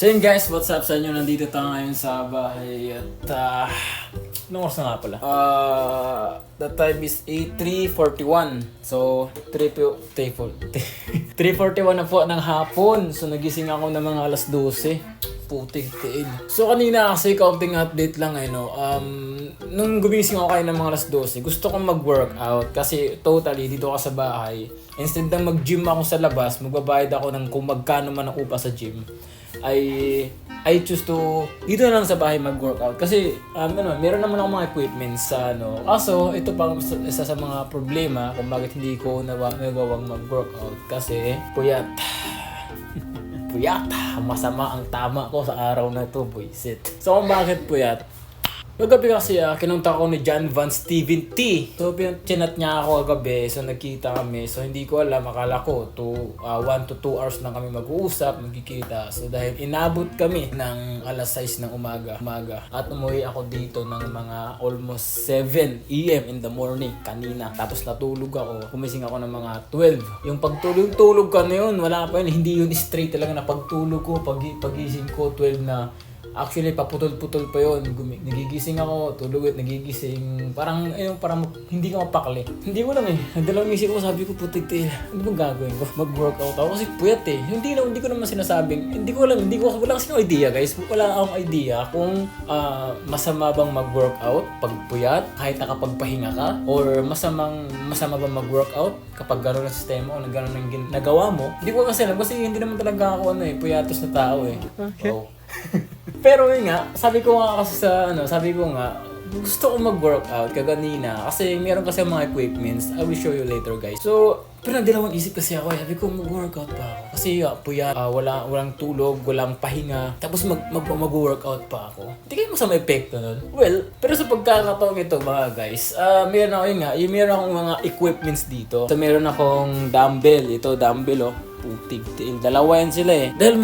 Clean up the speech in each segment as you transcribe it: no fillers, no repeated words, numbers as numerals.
So yun guys, what's up sa inyo? Nandito tayo ngayon sa bahay at anong oras na nga pala? The time is 3:41. So 3:41 na po ng hapon. So nagising ako ng mga alas 12. Putik tiin. So kanina kasi kaunting update lang nung gumising ako kayo ng mga alas 12, gusto kong mag-workout kasi totally dito ako sa bahay. Instead na mag-gym ako sa labas, magbabayad ako ng kung magkano man ang upa sa gym. I choose to dito na lang sa bahay mag-workout kasi meron naman ako mga equipments sa Kaso ito pa isa sa mga problema kung bakit hindi ko nagawang mag-workout kasi puyat. Puyat. Masama ang tama ko sa araw na ito, boyset. So kung bakit puyat? Kagabi kasi kinunta ko ni John Van Steven T. So chinat niya ako kagabi, so nagkita kami. So hindi ko alam, akala ko 1 to 2 hours lang kami mag-uusap, magkikita. So dahil inabot kami ng alas 6 ng umaga. At umuwi ako dito ng mga almost 7 AM in the morning kanina. Tapos natulog ako, kumising ako ng mga 12. Yung pagtulog ka na yun, wala pa yun, hindi yun straight talaga na pagtulog ko, pagising ko 12 na. Actually, paputol-putol pa yun. Nagigising ako, tulog at nagigising. Parang hindi ko mapakali. Hindi ko lang Nagdalawang isip ko, sabi ko, putik tayo. Ano bang gagawin ko? Mag-workout ako kasi puyat Hindi ko naman sinasabing. Wala kasing idea guys. Wala akong idea kung masama bang mag-workout pag puyat, kahit nakapagpahinga ka. Or masama bang mag-workout kapag gano'n ang sistema o gano'n ang nagawa mo. Hindi ko kasi alam kasi hindi naman talaga ako puyatos na tao Okay. Oh. Pero yun nga, sabi ko nga gusto ko mag-workout kaganina kasi meron kasi mga equipments. I will show you later guys. So, pero nagdalawang isip kasi ako sabi ko mag-workout pa ako. Kasi puyat, walang tulog, walang pahinga. Tapos mag-workout pa ako. Hindi kayo masama epekto nun? Well, pero sa pagkakataong ito mga guys, meron akong mga equipments dito. So, meron akong dumbbell. Ito, dumbbell putig. Dalawa yan sila Dahil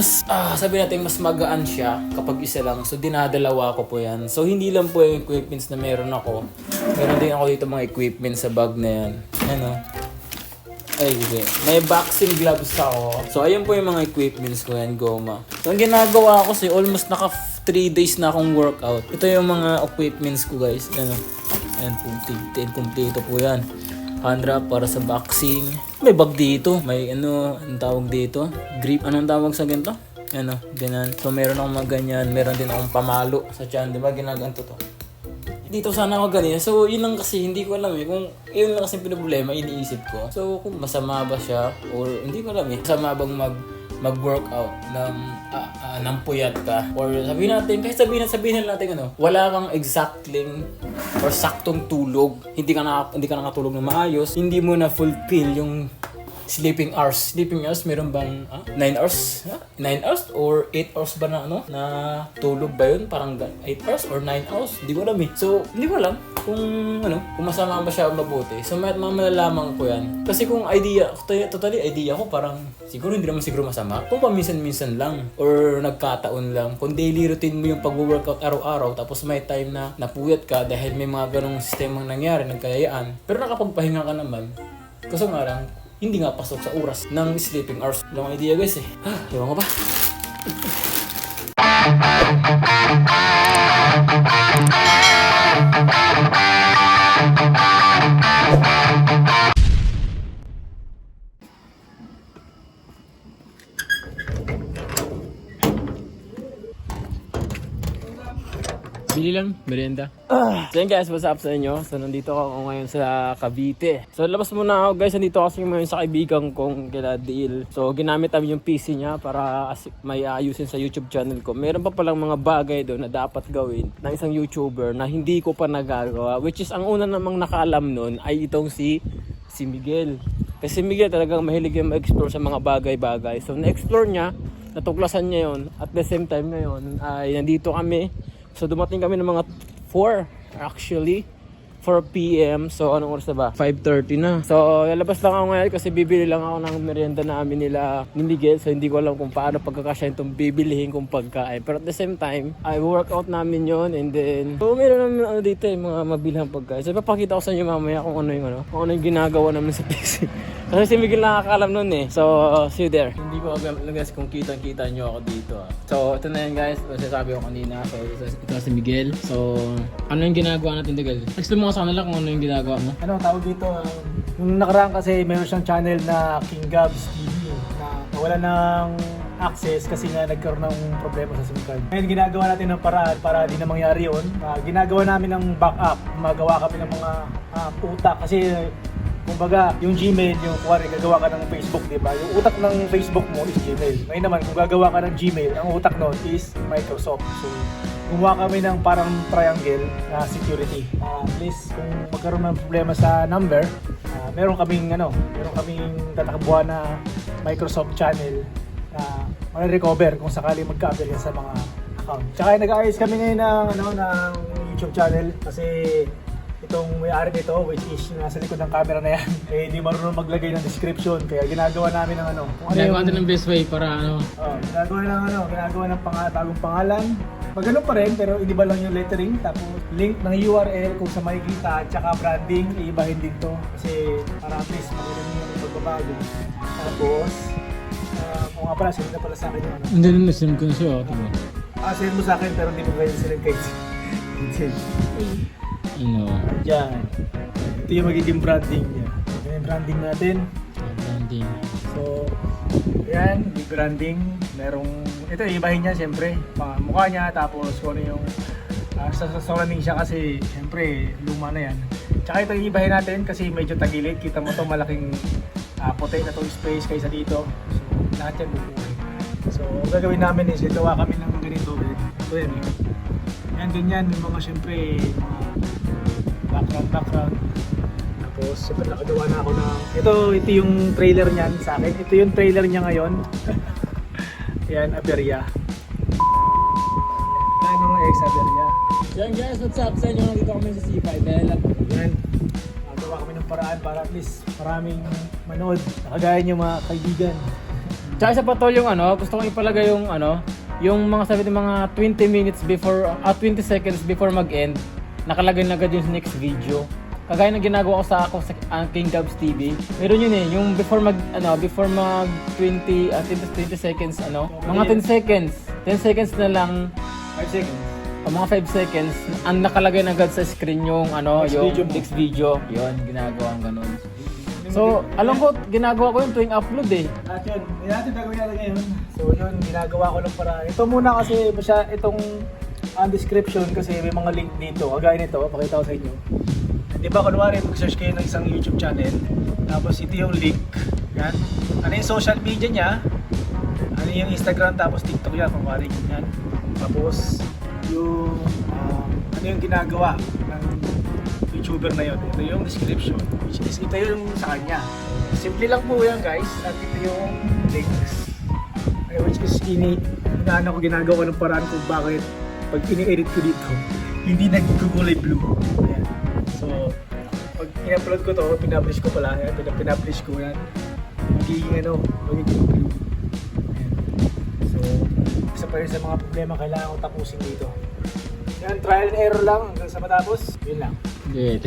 sabi natin mas magaan siya kapag isa lang. So dinadalawa ko po yan. So hindi lang po yung equipments na meron ako. Meron din ako dito mga equipments sa bag na yan. Okay. May boxing gloves ako. So ayun po yung mga equipments ko yan, goma. So ang ginagawa ko almost naka 3 days na akong workout. Ito yung mga equipments ko guys. Ayan putig. Kompleto po yan. Handra para sa boxing. May bag dito. May anong tawag dito? Grip. Anong tawag sa ganito? Ganyan. So meron akong mga ganyan. Meron din akong pamalo sa tiyan. Diba ginaganto to? Dito sana ako ganyan. So yun lang kasi hindi ko alam kung yun lang kasi problema iniisip ko. So kung masama ba siya or hindi ko alam masama bang mag-workout ng puyat ka or sabihin natin wala kang exactly or saktong tulog, hindi ka nakatulog na maayos, hindi mo na fulfill yung sleeping hours meron bang 9 hours? 9 hours or 8 hours ba na tulog ba yun? Parang 8 hours or 9 hours? Hindi ko alam So, hindi ko alam kung masama ba siya o mabuti. So, malalaman ko yan. Kasi kung totally idea ko parang hindi naman siguro masama. Kung paminsan-minsan lang or nagkataon lang. Kung daily routine mo yung pag-workout araw-araw tapos may time na napuyat ka dahil may mga ganong sistemang nangyari, nagkayaan. Pero nakapagpahinga ka naman. Kaso nga lang, hindi nga pasok sa oras ng sleeping hours. Walang idea guys Ewan ko ba? Bili lang, merienda. So yun guys, what's up sa inyo? So nandito ako ngayon sa Cavite. So labas muna ako guys, nandito kasi ngayon sa kaibigan kong kila Deal. So ginamit namin yung PC niya para may ayusin sa YouTube channel ko. Meron pa palang mga bagay doon na dapat gawin ng isang YouTuber na hindi ko pa nagagawa. Which is ang una namang nakaalam noon ay itong si Miguel. Kasi Miguel talagang mahilig yung ma-explore sa mga bagay-bagay. So na-explore niya, natuklasan niya yon. At the same time ngayon ay nandito kami. So dumating kami ng mga 4 PM. So anong oras na ba? 5:30 na. So lalabas lang ako ngayon kasi bibili lang ako ng merienda namin ni Miguel. So hindi ko alam kung paano pagkakasya itong bibilihin kong pagkain. Pero at the same time, ay workout namin yon. And then so meron namin dito mga mabilhang pagkain. So ipapakita ko sa inyo mamaya kung ano yung ginagawa namin sa PC. Kasi si Miguel nakakaalam nun eh. So, see you there. Hindi ko alam guys kung kita-kita nyo ako dito. So, ito na yan guys. Masasabi ko kanina. So, ito si Miguel. So, ano yung ginagawa natin, Miguel? Explain mo ka sa kanila kung ano yung ginagawa mo. Ano tawag dito? Yung nakaraan kasi meron siyang channel na King Gabs TV na wala ng access kasi nga nagkaroon ng problema sa SIM card. Ngayon ginagawa natin ng paraan para di na mangyari yun. Ginagawa namin ng backup. Magawa kami ng mga utak kasi kumbaga, yung Gmail, yung kuwari gagawa ka ng Facebook, di ba? Yung utak ng Facebook mo is Gmail. Ngayon naman, kung gagawa ka ng Gmail, ang utak nun is Microsoft. So, gumawa kami ng parang triangle na security. At least, kung magkaroon ng problema sa number, meron kaming tatakbuhan na Microsoft channel na ma-recover kung sakali magka-appear yan sa mga account. Tsaka nag-ayos kami ngayon ng YouTube channel kasi itong may-ari nito, which is nasa likod ng camera na yan, eh di marunong maglagay ng description. Kaya ginagawa namin ng Ginagawa natin ng best way para ginagawa ng bagong pangalan. Magano pa rin, pero iba lang yung lettering. Tapos link ng URL kung sa makikita, tsaka branding, iibahin din to. Kasi para at least makita nyo yung pagbabago. Tapos, kung nga pala, send na pala sa akin yung Hindi na send ko na siya. send mo sa akin, pero hindi mo kayo send kay Diyan. Ito yung magiging branding niya. Ito yung branding natin. Branding. So, yan, yung branding. Ito ibahin niya siyempre. Mukha niya, tapos kung ano yung sasalamin siya kasi siyempre luma na yan. Tsaka ito yung ibahin natin kasi medyo tagilid. Kita mo to malaking puti na to space kaysa dito. So, lahat yan bubuhay. So, ang gagawin namin is gawa kami ng ganito. Ito yan. Yan, ganyan. Yung mga siyempre, background. Tapos, siyempre nakagawa na ako ng... Ito yung trailer niyan sa akin. Ito yung trailer niya ngayon. Yan, Aperya. Ano nga Aperya. Yan guys, what's up? Sa inyo nandito kami sa C5. Yan. Nagawa kami ng paraan para at least maraming manood. Nakagaya niyo mga kaibigan. Tsaka isa pa tol yung gusto kong ipalagay yung yung mga sabi ng mga 20 minutes before, 20 seconds before mag-end, nakalagay na agad yung next video. Kagaya ng ginagawa ko sa King Gabs TV. Meron yun yung before mag 20 seconds mga 10 seconds. 10 seconds na lang 5 seconds. Mga 5 seconds ang nakalagay na agad sa screen yung Next next video. Yun, ginagawa ang ganun. So, alam ko, ginagawa ko yun tuwing upload eh. At yun, hindi natin gagawin natin ngayon. So yun, ginagawa ko ng paraan. Ito muna kasi itong description kasi may mga link dito. Kagaya nito, pakita ko sa inyo. Di ba, kunwari mag-search kayo ng isang YouTube channel, tapos ito yung link. Yan. Ano yung social media niya? Ano yung Instagram, tapos TikTok yan, kunwari yan. Tapos yung ano yung ginagawa ng YouTuber na yun. Ito yung description, which is ito yung sa kanya. Simple lang po yan guys, at ito yung links. Which is ginagawa ng paraan kung bakit pag ini-edit ko dito, hindi nagkukulay blue. Ayan. So, pag in-upload ko to, pinablish ko pala. Ayan, pinablish ko yan. Magiging blue. Ayan. So, isa pa rin sa mga problema kailangan ko tapusin dito. Yan, trial and error lang hanggang sa matapos. Yun lang. Good.